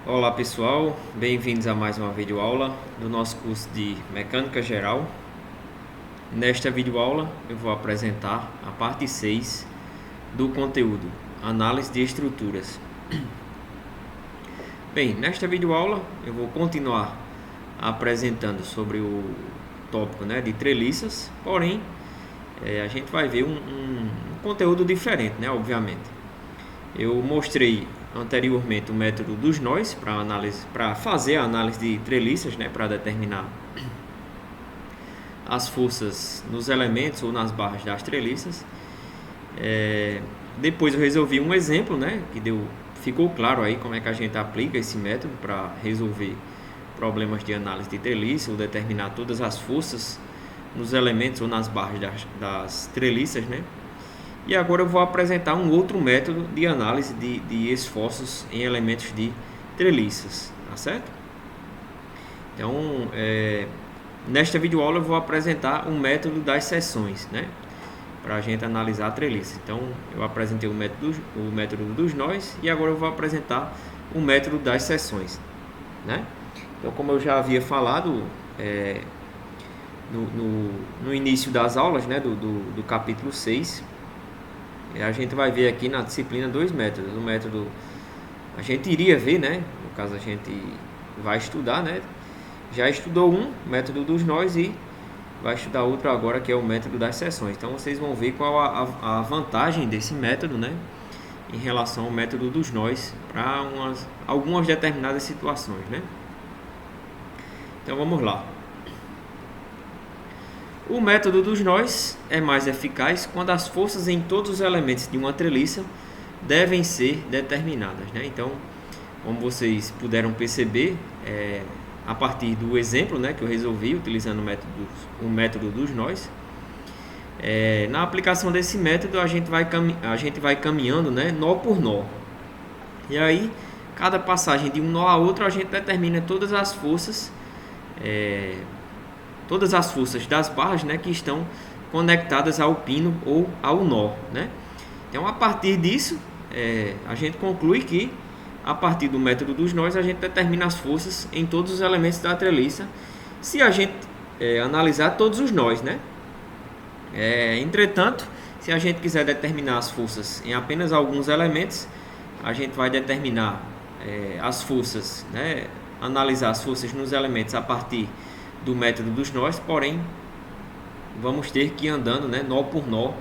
Olá pessoal, bem-vindos a mais uma videoaula do nosso curso de Mecânica Geral. Nesta videoaula eu vou apresentar a parte 6 do conteúdo, Análise de Estruturas. Bem, nesta videoaula eu vou continuar apresentando sobre o tópico de treliças, porém a gente vai ver um conteúdo diferente, obviamente. Eu mostrei anteriormente o método dos nós para fazer a análise de treliças, para determinar as forças nos elementos ou nas barras das treliças. Depois eu resolvi um exemplo, ficou claro aí como é que a gente aplica esse método para resolver problemas de análise de treliça ou determinar todas as forças nos elementos ou nas barras das treliças, E agora eu vou apresentar um outro método de análise de esforços em elementos de treliças, tá certo? Então, nesta videoaula eu vou apresentar o método das seções, para a gente analisar a treliça. Então, eu apresentei o método dos nós e agora eu vou apresentar o método das seções, Então, como eu já havia falado no início das aulas, do capítulo 6, a gente vai ver aqui na disciplina dois métodos. O método a gente iria ver, no caso a gente vai estudar, já estudou um, método dos nós, e vai estudar outro agora, que é o método das seções. Então vocês vão ver qual a vantagem desse método, em relação ao método dos nós para algumas determinadas situações, Então vamos lá. O método dos nós é mais eficaz quando as forças em todos os elementos de uma treliça devem ser determinadas, Então, como vocês puderam perceber, a partir do exemplo, que eu resolvi utilizando o método dos nós, na aplicação desse método a gente vai caminhando, nó por nó. E aí, cada passagem de um nó a outro, a gente determina todas as forças das barras, que estão conectadas ao pino ou ao nó, Então, a partir disso, a gente conclui que, a partir do método dos nós, a gente determina as forças em todos os elementos da treliça, se a gente analisar todos os nós, Entretanto, se a gente quiser determinar as forças em apenas alguns elementos, a gente vai determinar as forças, analisar as forças nos elementos a partir do método dos nós, porém vamos ter que ir andando, nó por nó,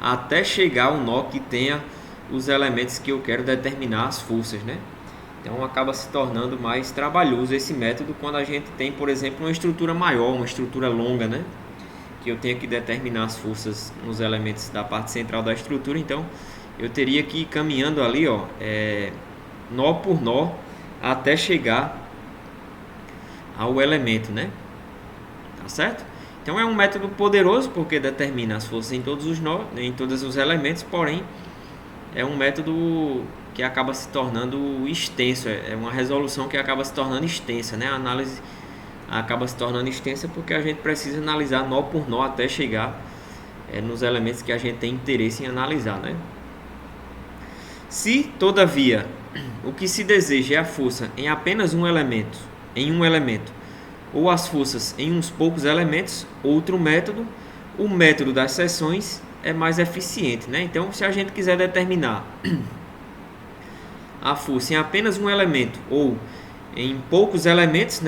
até chegar ao nó que tenha os elementos que eu quero determinar as forças, Então acaba se tornando mais trabalhoso esse método quando a gente tem, por exemplo, uma estrutura maior, uma estrutura longa, que eu tenho que determinar as forças nos elementos da parte central da estrutura. Então eu teria que ir caminhando ali, nó por nó, até chegar ao elemento, Tá certo? Então é um método poderoso porque determina as forças em todos os elementos, porém é um método que acaba se tornando extenso, é uma resolução que acaba se tornando extensa, A análise acaba se tornando extensa porque a gente precisa analisar nó por nó até chegar nos elementos que a gente tem interesse em analisar, Se, todavia, o que se deseja é a força em apenas um elemento, ou as forças em uns poucos elementos, outro método, o método das seções, é mais eficiente, Então, se a gente quiser determinar a força em apenas um elemento ou em poucos elementos,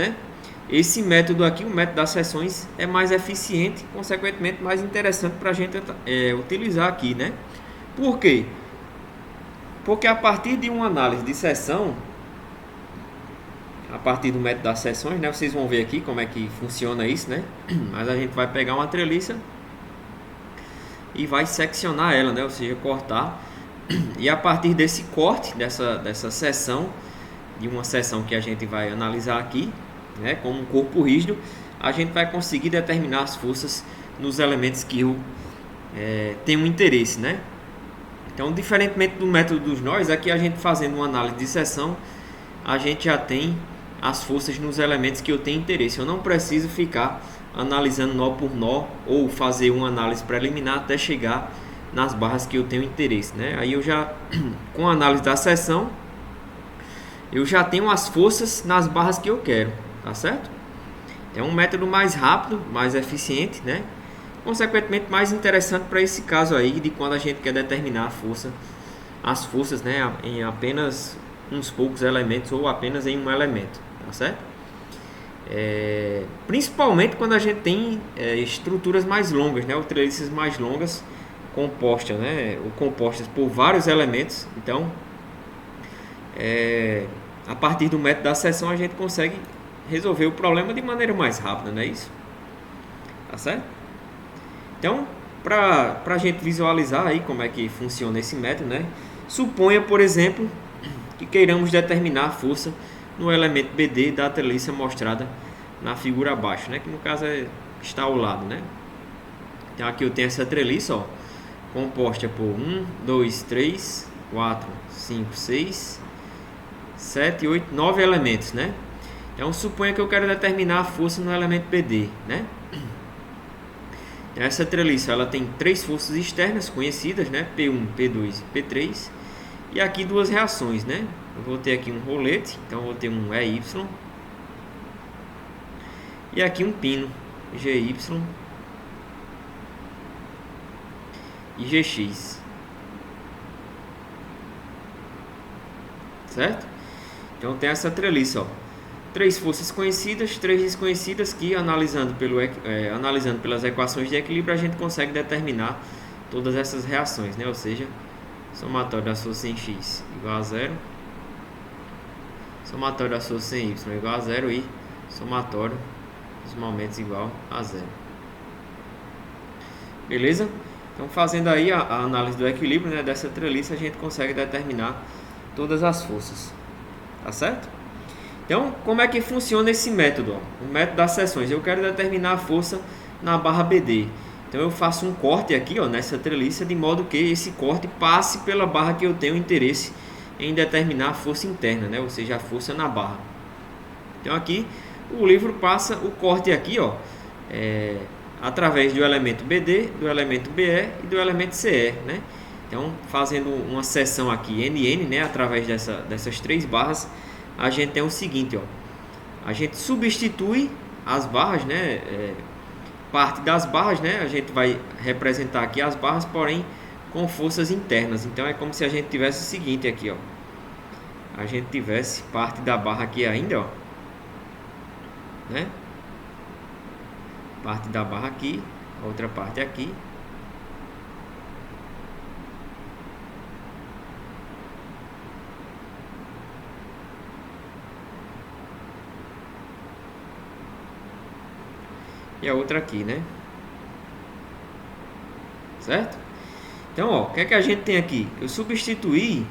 esse método aqui, o método das seções, é mais eficiente, consequentemente mais interessante para a gente utilizar aqui, Por quê? Porque a partir de uma análise de seção, a partir do método das seções, vocês vão ver aqui como é que funciona isso, Mas a gente vai pegar uma treliça e vai seccionar ela, ou seja, cortar. E a partir desse corte, dessa seção, de uma seção que a gente vai analisar aqui, como um corpo rígido, a gente vai conseguir determinar as forças nos elementos que eu tenho interesse, Então, diferentemente do método dos nós, aqui a gente fazendo uma análise de seção, a gente já tem as forças nos elementos que eu tenho interesse. Eu não preciso ficar analisando nó por nó ou fazer uma análise preliminar até chegar nas barras que eu tenho interesse, Aí eu já, com a análise da seção, eu já tenho as forças nas barras que eu quero, tá certo? É um método mais rápido, mais eficiente, né? Consequentemente mais interessante para esse caso aí de quando a gente quer determinar as forças, né, em apenas uns poucos elementos ou apenas em um elemento, tá certo? Principalmente quando a gente tem estruturas mais longas, né, ou treliças mais longas compostas, né, ou compostas por vários elementos. Então, a partir do método da seção a gente consegue resolver o problema de maneira mais rápida, não é isso? Tá certo? Então, para a gente visualizar aí como é que funciona esse método, né? Suponha, por exemplo, que queiramos determinar a força no elemento BD da treliça mostrada na figura abaixo, né? Que no caso está ao lado, né? Então aqui eu tenho essa treliça, ó, composta por 1, 2, 3, 4, 5, 6, 7, 8, 9 elementos, né? Então suponha que eu quero determinar a força no elemento BD, né? Essa treliça ela tem 3 forças externas conhecidas, né? P1, P2 e P3. E aqui duas reações, né? Eu vou ter aqui um rolete, então eu vou ter um EY. E aqui um pino, GY e GX. Certo? Então tem essa treliça, ó. 3 forças conhecidas, 3 desconhecidas que analisando pelas equações de equilíbrio a gente consegue determinar todas essas reações, né? Ou seja, somatório das forças em x igual a 0, somatório das forças em y igual a 0 e somatório dos momentos igual a 0. Beleza? Então fazendo aí a análise do equilíbrio, né, dessa treliça a gente consegue determinar todas as forças. Tá certo? Então, como é que funciona esse método? Ó? O método das seções. Eu quero determinar a força na barra BD. Então, eu faço um corte aqui, ó, nessa treliça, de modo que esse corte passe pela barra que eu tenho interesse em determinar a força interna, né? Ou seja, a força na barra. Então, aqui, o livro passa o corte aqui, ó, através do elemento BD, do elemento BE e do elemento CE, né? Então, fazendo uma seção aqui NN, né, através dessas 3 barras, a gente tem o seguinte, ó, a gente substitui as barras, né, parte das barras, né, a gente vai representar aqui as barras, porém com forças internas. Então é como se a gente tivesse o seguinte aqui, ó, a gente tivesse parte da barra aqui ainda, ó, né, parte da barra aqui, outra parte aqui. E a outra aqui, né? Certo? Então, ó, o que é que a gente tem aqui? Eu substituí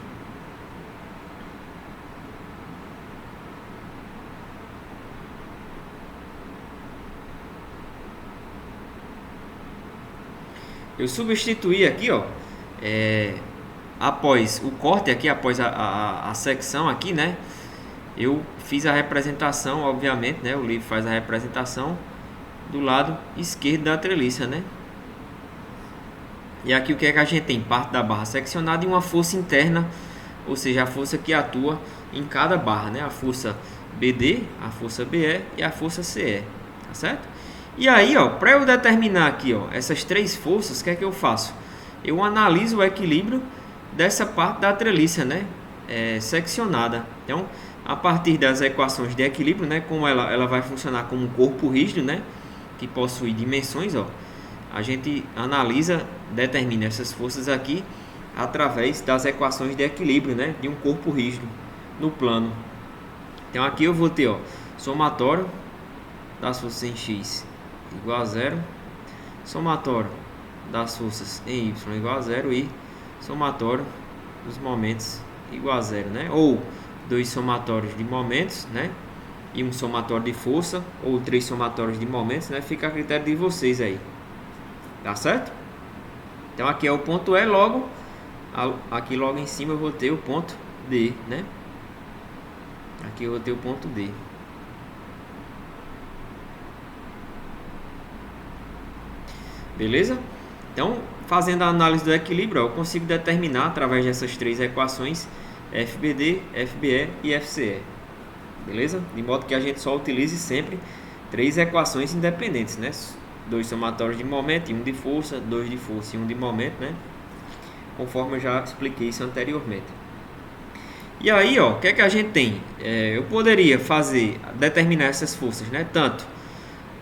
aqui, ó, após o corte aqui, após a secção aqui, né? Eu fiz a representação, obviamente, né? O livro faz a representação do lado esquerdo da treliça, né? E aqui o que é que a gente tem? Parte da barra seccionada e uma força interna, ou seja, a força que atua em cada barra, né? A força BD, a força BE e a força CE, tá certo? E aí, ó, para eu determinar aqui, ó, essas 3 forças, o que é que eu faço? Eu analiso o equilíbrio dessa parte da treliça, né? Seccionada. Então, a partir das equações de equilíbrio, né? Como ela vai funcionar como um corpo rígido, né? Que possui dimensões, ó, a gente analisa, determina essas forças aqui através das equações de equilíbrio, né, de um corpo rígido no plano. Então aqui eu vou ter, ó, somatório das forças em x igual a 0, somatório das forças em y igual a 0 e somatório dos momentos igual a 0, né? Ou 2 somatórios de momentos, né? E um somatório de força, ou 3 somatórios de momentos, né? Fica a critério de vocês aí. Tá certo? Então aqui é o ponto E, logo aqui logo em cima eu vou ter o ponto D, né? Aqui eu vou ter o ponto D. Beleza? Então, fazendo a análise do equilíbrio, ó, eu consigo determinar através dessas 3 equações FBD, FBE e FCE. Beleza? De modo que a gente só utilize sempre 3 equações independentes, né? 2 somatórios de momento e 1 de força, 2 de força e 1 de momento, né? Conforme eu já expliquei isso anteriormente. E aí, ó, o que é que a gente tem? Eu poderia determinar essas forças, né? Tanto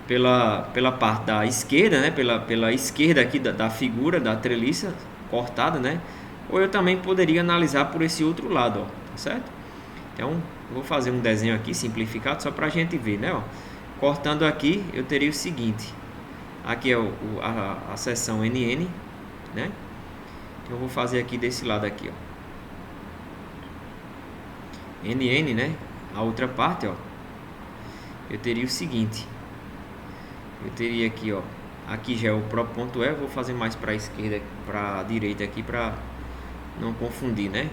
pela parte da esquerda, né? Pela esquerda aqui da figura da treliça cortada, né? Ou eu também poderia analisar por esse outro lado, ó, tá certo? Então, vou fazer um desenho aqui simplificado só para a gente ver, né? Ó, cortando aqui, eu teria o seguinte. Aqui é a seção NN, né? Então, eu vou fazer aqui desse lado aqui, ó. NN, né? A outra parte, ó. Eu teria o seguinte. Eu teria aqui, ó. Aqui já é o próprio ponto E. Vou fazer mais para a esquerda, para a direita aqui, para não confundir, né?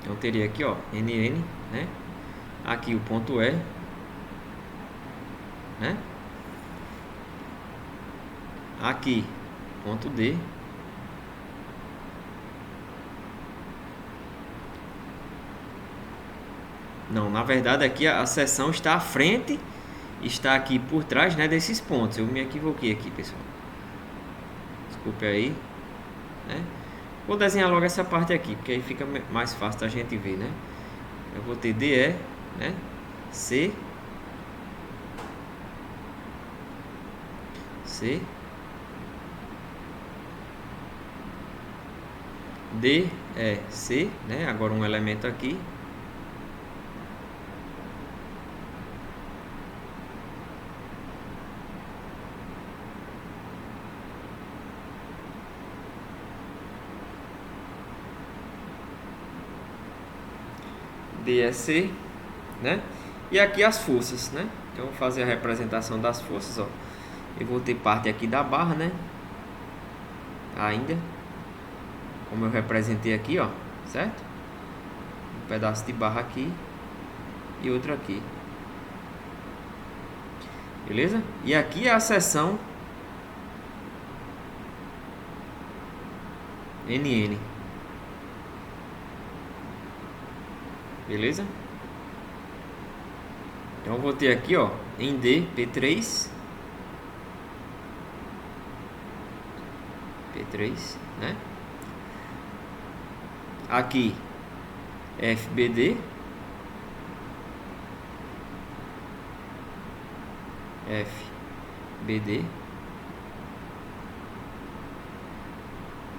Então teria aqui, ó, NN, né? Aqui o ponto E, né? Aqui, ponto D. Não, na verdade aqui a seção está à frente, está aqui por trás, né, desses pontos. Eu me equivoquei aqui, pessoal. Desculpe aí, né? Vou desenhar logo essa parte aqui, porque aí fica mais fácil da gente ver, né? Eu vou ter DE, né? C, D, E, C, né? Agora um elemento aqui. DEC, né? E aqui as forças, né? Então eu vou fazer a representação das forças, ó. Eu vou ter parte aqui da barra, né? Ainda, como eu representei aqui, ó, certo? Um pedaço de barra aqui e outro aqui. Beleza? E aqui é a seção NN. Beleza? Então eu vou ter aqui, ó, em D, P3, né? Aqui, FBD,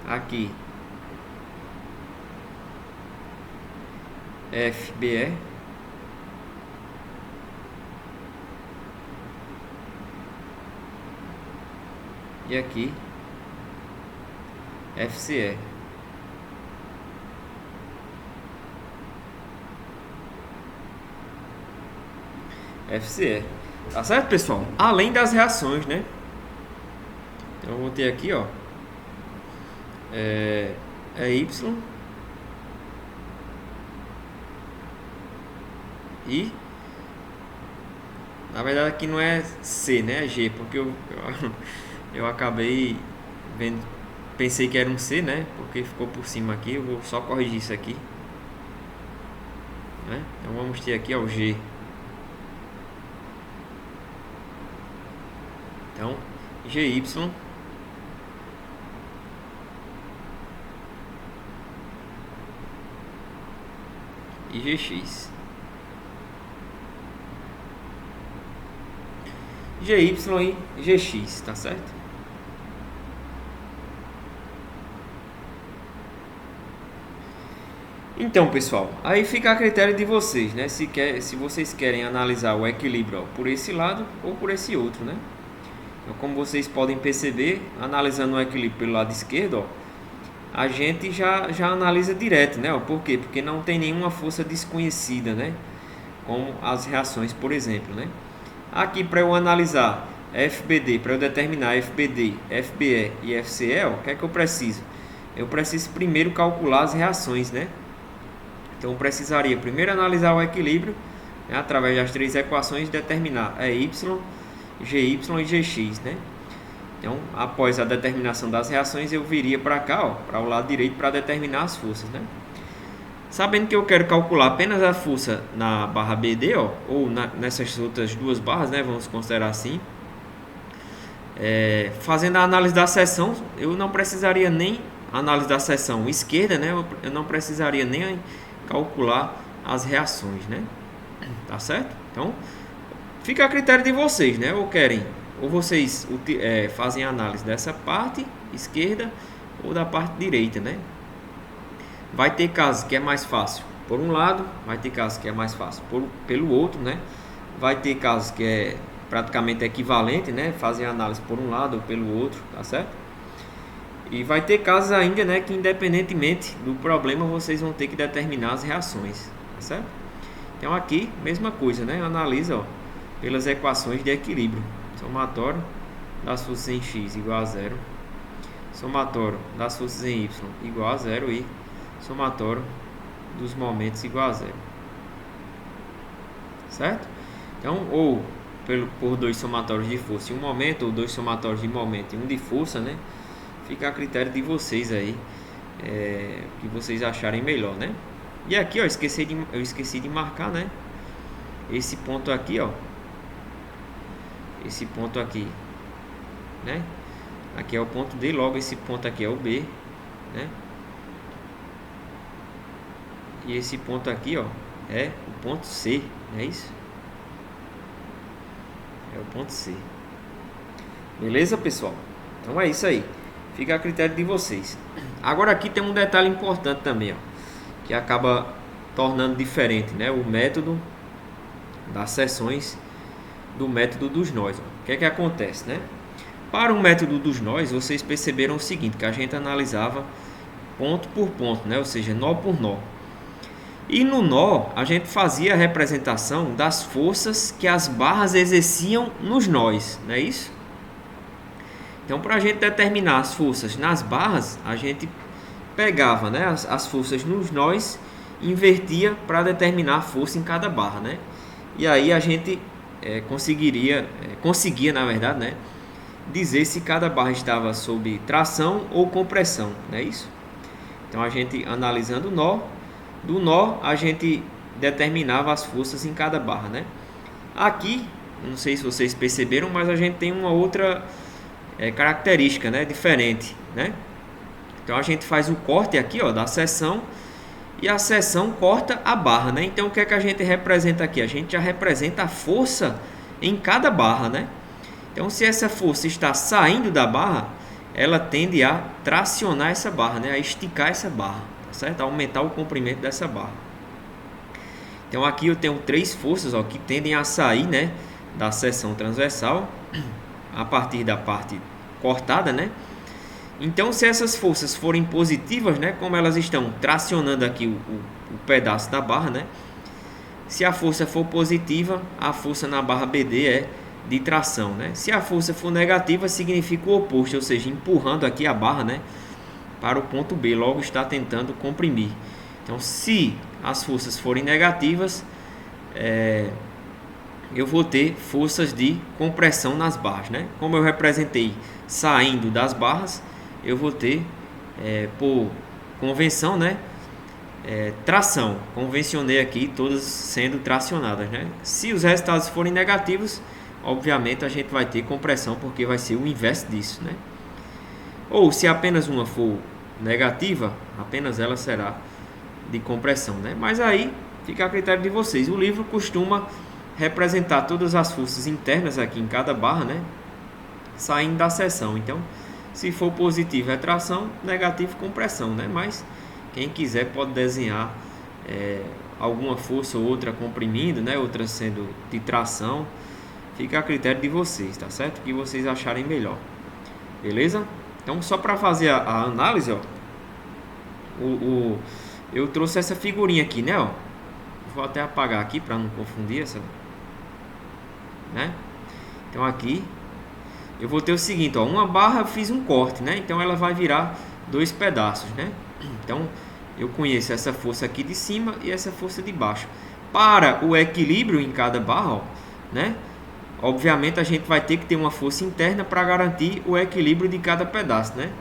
aqui, FBE, e aqui FCE. FCE. Tá certo, pessoal? Além das reações, né? Então eu vou ter aqui, ó, Y e na verdade aqui não é C, né? É G, porque eu acabei vendo, pensei que era um C, né? Porque ficou por cima aqui. Eu vou só corrigir isso aqui, né? Então vamos ter aqui, ó, o G. Então GY e GX. GY e GX, tá certo? Então, pessoal, aí fica a critério de vocês, né? Se vocês querem analisar o equilíbrio, ó, por esse lado ou por esse outro, né? Então, como vocês podem perceber, analisando o equilíbrio pelo lado esquerdo, ó, a gente já analisa direto, né? Ó, por quê? Porque não tem nenhuma força desconhecida, né? Como as reações, por exemplo, né? Aqui, para eu analisar FBD, para eu determinar FBD, FBE e FCE, ó, o que é que eu preciso? Eu preciso primeiro calcular as reações, né? Então, eu precisaria primeiro analisar o equilíbrio, né, através das 3 equações, determinar Y, GY e GX, né? Então, após a determinação das reações, eu viria para cá, para o lado direito, para determinar as forças, né? Sabendo que eu quero calcular apenas a força na barra BD, ou nessas outras duas barras, né? Vamos considerar assim. Fazendo a análise da seção, eu não precisaria nem análise da seção esquerda, né? Eu não precisaria nem calcular as reações, né? Tá certo? Então, fica a critério de vocês, né? Ou vocês fazem a análise dessa parte esquerda ou da parte direita, né? Vai ter casos que é mais fácil por um lado, vai ter casos que é mais fácil pelo outro, né? Vai ter casos que é praticamente equivalente, né? Fazem a análise por um lado ou pelo outro, tá certo? E vai ter casos ainda, né, que independentemente do problema vocês vão ter que determinar as reações, tá certo? Então aqui, mesma coisa, né? Analisa, pelas equações de equilíbrio. Somatório das forças em x igual a zero, somatório das forças em y igual a zero e somatório dos momentos igual a zero, certo? Então, ou por dois somatórios de força em um momento, ou dois somatórios de momento e um de força, né? Fica a critério de vocês aí, que vocês acharem melhor, né? E aqui, ó, eu esqueci de marcar, né? Esse ponto aqui, ó. Esse ponto aqui, né? Aqui é o ponto D, logo esse ponto aqui é o B, né? E esse ponto aqui, ó, é o ponto C, não é isso? É o ponto C. Beleza, pessoal? Então é isso aí. Fica a critério de vocês. Agora aqui tem um detalhe importante também, ó, que acaba tornando diferente, né, o método das seções do método dos nós. O que é que acontece, né? Para o método dos nós, vocês perceberam o seguinte, que a gente analisava ponto por ponto, né? Ou seja, nó por nó. E no nó, a gente fazia a representação das forças que as barras exerciam nos nós, não é isso? Então, para a gente determinar as forças nas barras, a gente pegava, né, as forças nos nós, invertia para determinar a força em cada barra, né? E aí a gente conseguia, na verdade, né, dizer se cada barra estava sob tração ou compressão, não é isso? Então, a gente analisando o nó, do nó a gente determinava as forças em cada barra, né? Aqui, não sei se vocês perceberam, mas a gente tem uma outra característica, né, diferente, né? Então a gente faz o corte aqui, ó, da seção, e a seção corta a barra, né? Então o que é que a gente representa aqui? A gente já representa a força em cada barra, né? Então se essa força está saindo da barra, ela tende a tracionar essa barra, né? A esticar essa barra, tá certo? A aumentar o comprimento dessa barra. Então aqui eu tenho três forças, ó, que tendem a sair, né, da seção transversal a partir da parte cortada, né? Então, se essas forças forem positivas, né, como elas estão tracionando aqui o pedaço da barra, né? Se a força for positiva, a força na barra BD é de tração, né? Se a força for negativa, significa o oposto, ou seja, empurrando aqui a barra, né, para o ponto B, logo está tentando comprimir. Então, se as forças forem negativas, eu vou ter forças de compressão nas barras, né? Como eu representei saindo das barras, eu vou ter, por convenção, né, tração. Convencionei aqui todas sendo tracionadas, né? Se os resultados forem negativos, obviamente a gente vai ter compressão, porque vai ser o inverso disso, né? Ou se apenas uma for negativa, apenas ela será de compressão, né? Mas aí fica a critério de vocês. O livro costuma representar todas as forças internas aqui em cada barra, né, saindo da seção. Então, se for positivo é tração, negativo compressão, né? Mas quem quiser pode desenhar alguma força ou outra comprimindo, né, outra sendo de tração. Fica a critério de vocês, tá certo? O que vocês acharem melhor. Beleza? Então, só para fazer a análise, ó, eu trouxe essa figurinha aqui, né, ó. Vou até apagar aqui para não confundir essa, né? Então aqui eu vou ter o seguinte, ó, uma barra eu fiz um corte, né? Então ela vai virar dois pedaços, né? Então eu conheço essa força aqui de cima e essa força de baixo. Para o equilíbrio em cada barra, ó, né? obviamente a gente vai ter que ter uma força interna para garantir o equilíbrio de cada pedaço, né?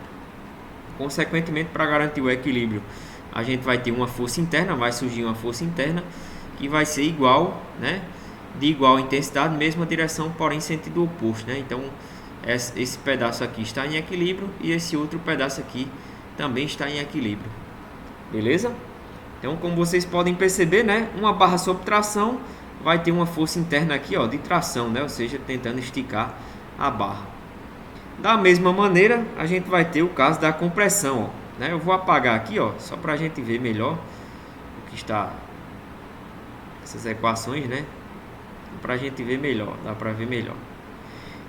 Consequentemente, para garantir o equilíbrio, a gente vai ter uma força interna, vai surgir uma força interna que vai ser igual, né? De igual intensidade, mesma direção, porém sentido oposto, né? Então, esse pedaço aqui está em equilíbrio e esse outro pedaço aqui também está em equilíbrio. Beleza? Então, como vocês podem perceber, né? Uma barra sob tração vai ter uma força interna aqui, ó, de tração, né? Ou seja, tentando esticar a barra. Da mesma maneira, a gente vai ter o caso da compressão, ó, né? Eu vou apagar aqui, ó, só para a gente ver melhor o que está essas equações, né? Para a gente ver melhor, dá para ver melhor.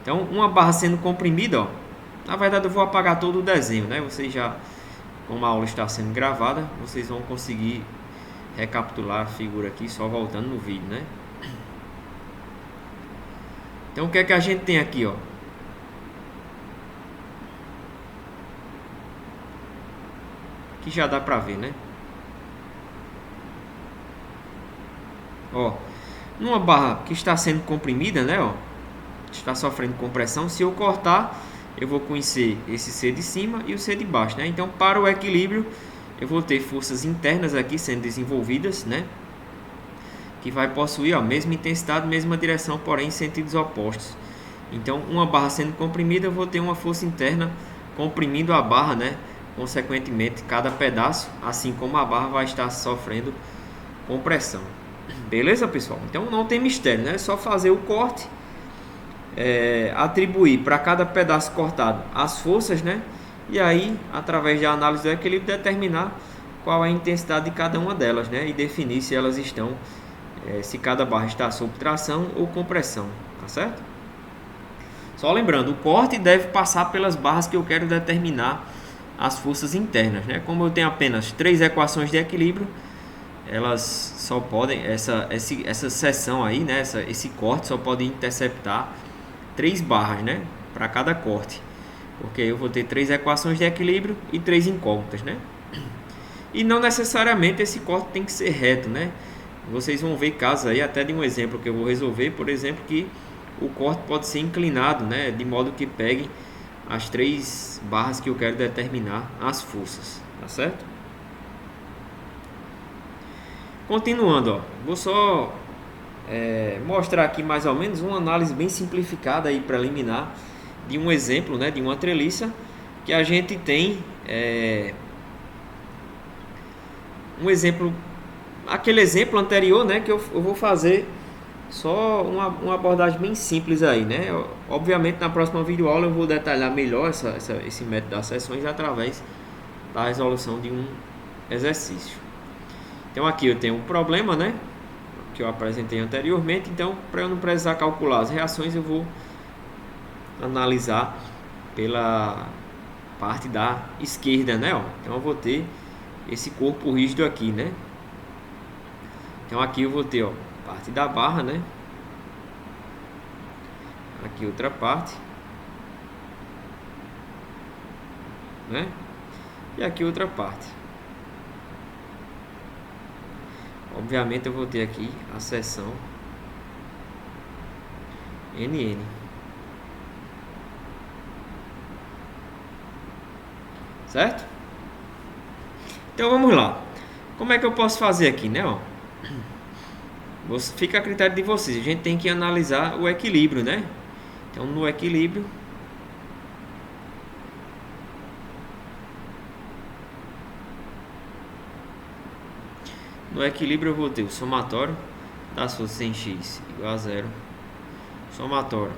Então, uma barra sendo comprimida, ó, na verdade eu vou apagar todo o desenho, né? Vocês já, como a aula está sendo gravada, vocês vão conseguir recapitular a figura aqui só voltando no vídeo, né? Então, o que é que a gente tem aqui, ó? Que já dá para ver, né? Ó, numa barra que está sendo comprimida, né, ó, está sofrendo compressão, se eu cortar, eu vou conhecer esse C de cima e o C de baixo, né? Então, para o equilíbrio, eu vou ter forças internas aqui sendo desenvolvidas, né? Que vai possuir a mesma intensidade, mesma direção, porém em sentidos opostos. Então, uma barra sendo comprimida, eu vou ter uma força interna comprimindo a barra, né? Consequentemente, cada pedaço, assim como a barra, vai estar sofrendo compressão. Beleza, pessoal? Então, não tem mistério, né? É só fazer o corte, atribuir para cada pedaço cortado as forças, né? E aí, através da análise do equilíbrio, determinar qual é a intensidade de cada uma delas, né? E definir se elas estão, se cada barra está sob tração ou compressão, tá certo? Só lembrando, o corte deve passar pelas barras que eu quero determinar as forças internas, né? Como eu tenho apenas 3 equações de equilíbrio, elas só podem, essa seção aí, né? Esse corte só pode interceptar 3 barras, né? Para cada corte, porque eu vou ter 3 equações de equilíbrio e 3 incógnitas, né? E não necessariamente esse corte tem que ser reto, né? Vocês vão ver casos aí, até de um exemplo que eu vou resolver, por exemplo, que o corte pode ser inclinado, né? De modo que pegue as 3 barras que eu quero determinar as forças, tá certo? Continuando, ó, vou só mostrar aqui mais ou menos uma análise bem simplificada e preliminar de um exemplo, né, de uma treliça que a gente tem um exemplo, aquele exemplo anterior, né, que eu vou fazer só uma abordagem bem simples aí, né? Obviamente na próxima videoaula eu vou detalhar melhor esse método das seções através da resolução de um exercício. Então aqui eu tenho um problema, né, que eu apresentei anteriormente. Então, para eu não precisar calcular as reações, eu vou analisar pela parte da esquerda, né, ó. Então eu vou ter esse corpo rígido aqui, né? Então aqui eu vou ter, ó, parte da barra, né? Aqui outra parte, né? E aqui outra parte. Obviamente eu vou ter aqui a seção NN. Certo? Então vamos lá. Como é que eu posso fazer aqui, né? Ó, fica a critério de vocês. A gente tem que analisar o equilíbrio, né? Então no equilíbrio, eu vou ter o somatório das forças em x igual a 0, somatório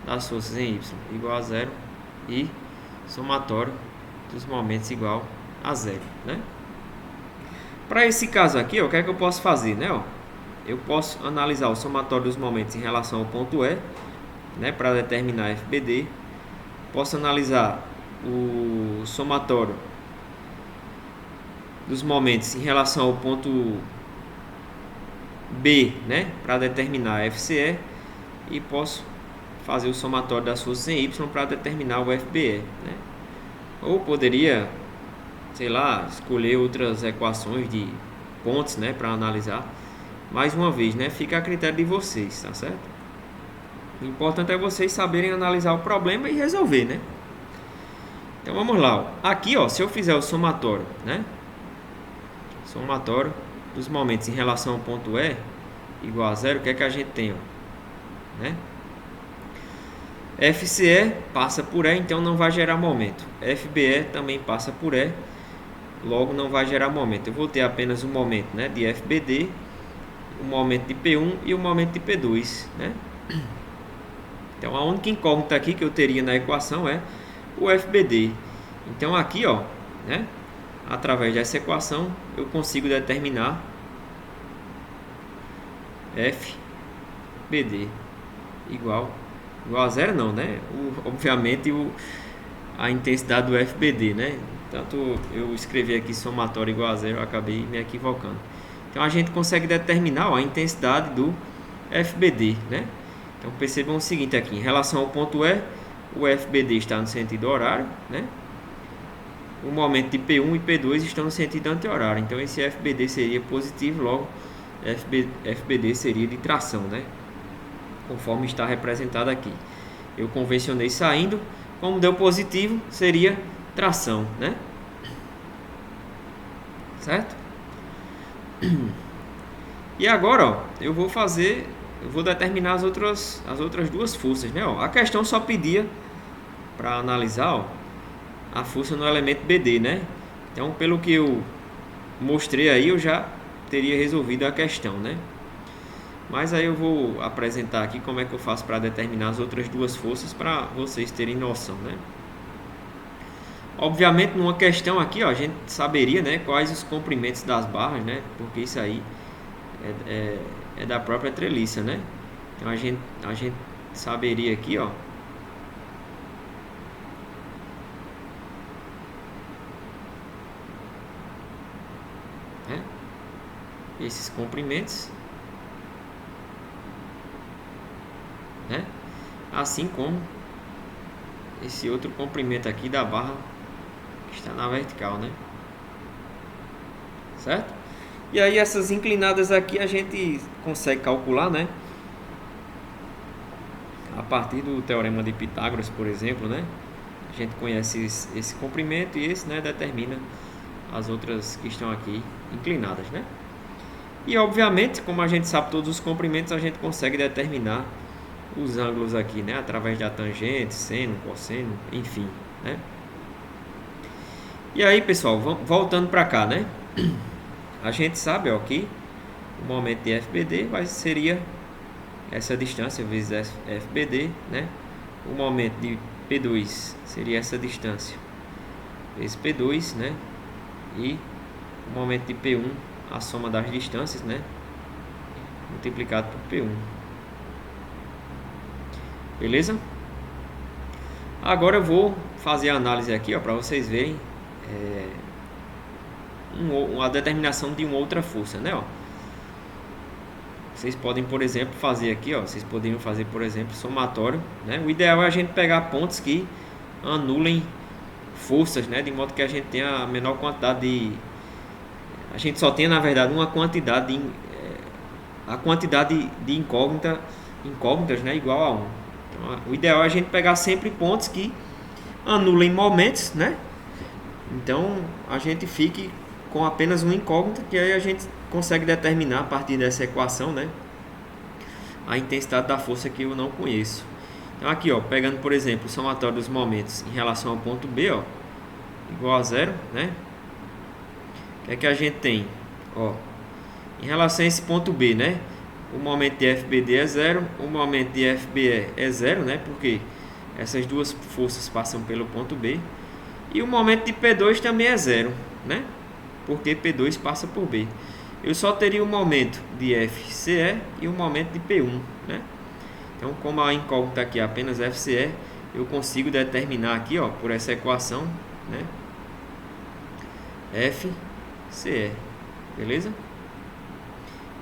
das forças em y igual a 0 e somatório dos momentos igual a 0, né? Para esse caso aqui, ó, o que é que eu posso fazer, né? Ó, eu posso analisar o somatório dos momentos em relação ao ponto E, né, para determinar FBD. Posso analisar o somatório dos momentos em relação ao ponto B, né, para determinar FCE, e posso fazer o somatório das forças em Y para determinar o FBE, né? Ou poderia, sei lá, escolher outras equações de pontos, né, para analisar. Mais uma vez, né, fica a critério de vocês, tá certo? O importante é vocês saberem analisar o problema e resolver, né? Então vamos lá, ó. Aqui, ó, se eu fizer o somatório, né? Somatório dos momentos em relação ao ponto E igual a zero, o que é que a gente tem, ó, né? FCE passa por E, então não vai gerar momento. FBE também passa por E, logo não vai gerar momento. Eu vou ter apenas um momento, né, de FBD, o momento de P1 e o momento de P2, né? Então a única incógnita aqui que eu teria na equação é o FBD. Então aqui, ó, né, através dessa equação eu consigo determinar FBD igual a zero, não, né? Obviamente a intensidade do FBD, né? Tanto eu escrevi aqui somatório igual a zero, eu acabei me equivocando. Então a gente consegue determinar, ó, a intensidade do FBD, né? Então percebam o seguinte aqui, em relação ao ponto E, o FBD está no sentido horário, né? O momento de P1 e P2 estão no sentido anti-horário. Então esse FBD seria positivo, logo FBD seria de tração, né? Conforme está representado aqui. Eu convencionei saindo, como deu positivo, seria tração, né? Certo? E agora, ó, eu vou determinar as outras duas forças, né? Ó, a questão só pedia para analisar, ó, a força no elemento BD, né? Então, pelo que eu mostrei aí, eu já teria resolvido a questão, né? Mas aí eu vou apresentar aqui como é que eu faço para determinar as outras duas forças para vocês terem noção, né? Obviamente, numa questão aqui, ó, a gente saberia, né, quais os comprimentos das barras, né? Porque isso aí é da própria treliça, né? Então a gente saberia aqui, ó, né, esses comprimentos, né? Assim como esse outro comprimento aqui da barra que está na vertical, né? Certo? E aí essas inclinadas aqui a gente consegue calcular, né? A partir do teorema de Pitágoras, por exemplo, né? A gente conhece esse comprimento e esse, né, determina as outras que estão aqui inclinadas, né? E obviamente, como a gente sabe todos os comprimentos, a gente consegue determinar os ângulos aqui, né? Através da tangente, seno, cosseno, enfim, né? E aí, pessoal, voltando para cá, né? A gente sabe, ó, que o momento de FBD seria essa distância vezes FBD, né? O momento de P2 seria essa distância vezes P2, né? E o momento de P1, a soma das distâncias, né? Multiplicado por P1. Beleza? Agora eu vou fazer a análise aqui, ó, para vocês verem a determinação de uma outra força, né? Ó. Vocês podem, por exemplo, fazer aqui, ó, vocês poderiam fazer, por exemplo, somatório, né? O ideal é a gente pegar pontos que anulem forças, né? De modo que a gente tenha a menor quantidade de... A gente só tenha, na verdade, uma quantidade a quantidade de incógnitas, né? Igual a 1. Então, o ideal é a gente pegar sempre pontos que anulem momentos, né? Então a gente fique com apenas uma incógnita, que aí a gente consegue determinar a partir dessa equação, né, a intensidade da força que eu não conheço. Então aqui, ó, pegando por exemplo o somatório dos momentos em relação ao ponto B, ó, igual a zero, né? O que é que a gente tem? Ó, em relação a esse ponto B, né, o momento de FBD é zero, o momento de FBE é zero, né? Porque essas duas forças passam pelo ponto B. E o momento de P2 também é zero, né? Porque P2 passa por B. Eu só teria o momento de FCE e o momento de P1, né? Então, como a incógnita aqui é apenas FCE, eu consigo determinar aqui, ó, por essa equação, né, FCE, beleza?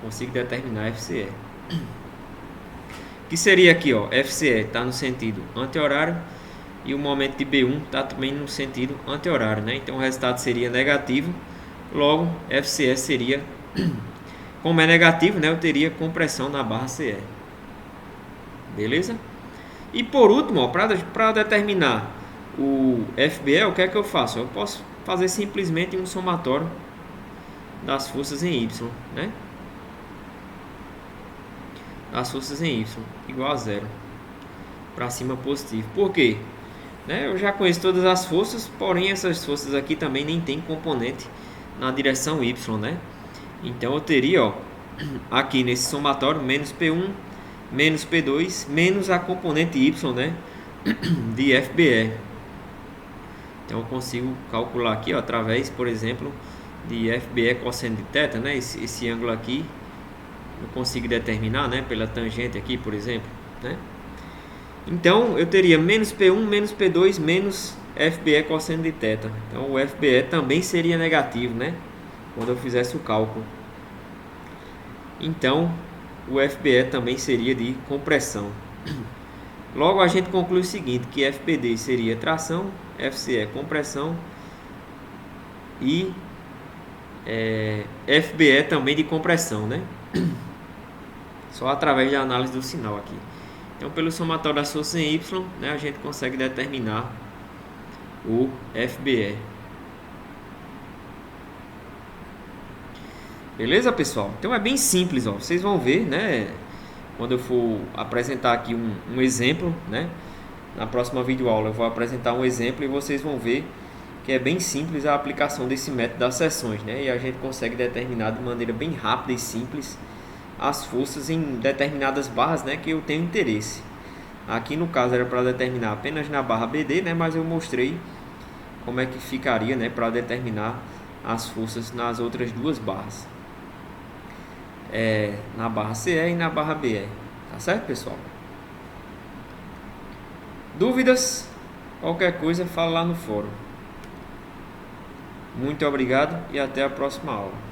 Consigo determinar FCE. Que seria aqui, ó, FCE está no sentido anti-horário e o momento de B1 está também no sentido anti-horário, né? Então o resultado seria negativo, logo FCE seria, como é negativo, né, eu teria compressão na barra CE. beleza? E por último, para determinar o FBE, o que é que eu faço? Eu posso fazer simplesmente um somatório das forças em Y, né? Das forças em Y igual a zero, para cima positivo. Por quê? Né? Eu já conheço todas as forças, porém essas forças aqui também nem tem componente na direção Y, né? Então eu teria, ó, aqui nesse somatório, menos P1, menos P2, menos a componente Y, né? De FBE. Então eu consigo calcular aqui, ó, através, por exemplo, de FBE cosseno de θ, né? Esse ângulo aqui eu consigo determinar, né? Pela tangente aqui, por exemplo, né? Então eu teria menos P1, menos P2, menos FBE cosseno de θ. Então o FBE também seria negativo, né? Quando eu fizesse o cálculo. Então o FBE também seria de compressão. Logo a gente conclui o seguinte, que FBD seria tração, FCE compressão e FBE também de compressão, né? Só através da análise do sinal aqui. Então pelo somatório das forças em Y, né, a gente consegue determinar o FBE. Beleza, pessoal? Então é bem simples, ó. Vocês vão ver, né? Quando eu for apresentar aqui um exemplo, né? Na próxima videoaula eu vou apresentar um exemplo e vocês vão ver que é bem simples a aplicação desse método das seções, né? E a gente consegue determinar de maneira bem rápida e simples as forças em determinadas barras, né? Que eu tenho interesse. Aqui no caso era para determinar apenas na barra BD, né? Mas eu mostrei como é que ficaria, né? Para determinar as forças nas outras duas barras. Na barra CE e na barra BE. Tá certo, pessoal? Dúvidas? Qualquer coisa, fala lá no fórum. Muito obrigado e até a próxima aula.